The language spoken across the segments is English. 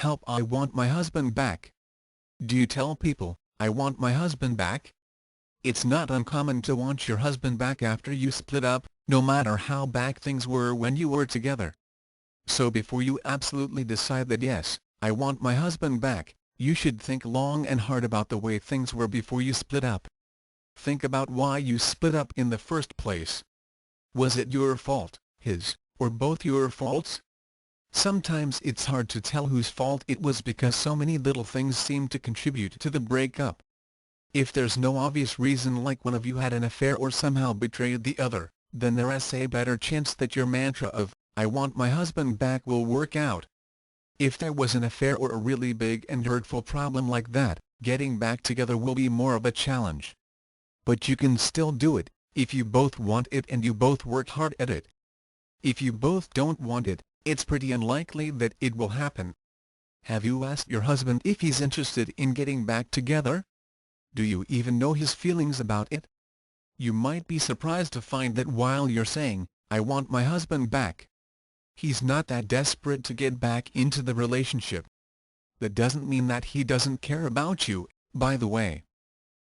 help, I want my husband back. Do you tell people, I want my husband back? It's not uncommon to want your husband back after you split up, no matter how bad things were when you were together. So before you absolutely decide that yes, I want my husband back, you should think long and hard about the way things were before you split up. Think about why you split up in the first place. Was it your fault, his, or both your faults? Sometimes it's hard to tell whose fault it was because so many little things seem to contribute to the breakup. If there's no obvious reason, like one of you had an affair or somehow betrayed the other, then there's a better chance that your mantra of, I want my husband back, will work out. If there was an affair or a really big and hurtful problem like that, getting back together will be more of a challenge. But you can still do it, if you both want it and you both work hard at it. If you both don't want it, it's pretty unlikely that it will happen. Have you asked your husband if he's interested in getting back together? Do you even know his feelings about it? You might be surprised to find that while you're saying, I want my husband back, he's not that desperate to get back into the relationship. That doesn't mean that he doesn't care about you, by the way.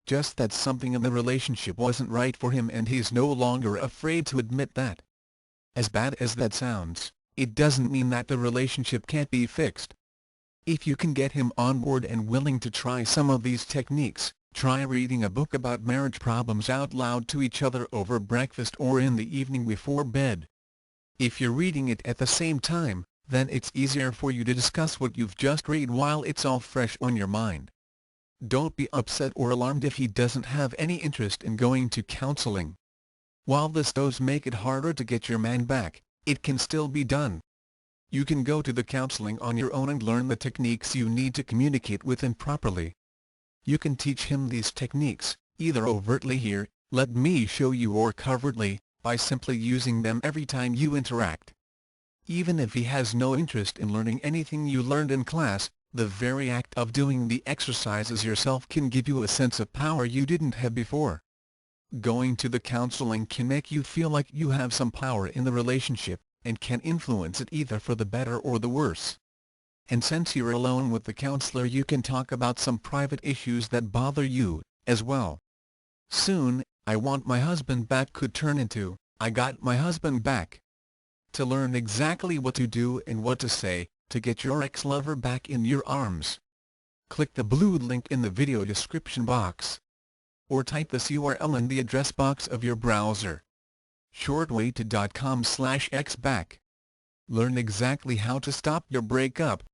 Just that something in the relationship wasn't right for him and he's no longer afraid to admit that. As bad as that sounds, it doesn't mean that the relationship can't be fixed. If you can get him on board and willing to try some of these techniques, try reading a book about marriage problems out loud to each other over breakfast or in the evening before bed. If you're reading it at the same time, then it's easier for you to discuss what you've just read while it's all fresh on your mind. Don't be upset or alarmed if he doesn't have any interest in going to counseling. While this does make it harder to get your man back, it can still be done. You can go to the counseling on your own and learn the techniques you need to communicate with him properly. You can teach him these techniques, either overtly here, let me show you, or covertly, by simply using them every time you interact. Even if he has no interest in learning anything you learned in class, the very act of doing the exercises yourself can give you a sense of power you didn't have before. Going to the counseling can make you feel like you have some power in the relationship, and can influence it either for the better or the worse. And since you're alone with the counselor, you can talk about some private issues that bother you, as well. Soon, I want my husband back could turn into, I got my husband back. To learn exactly what to do and what to say, to get your ex-lover back in your arms, click the blue link in the video description box. Or type this URL in the address box of your browser. shortway2.com/xback. Learn exactly how to stop your breakup,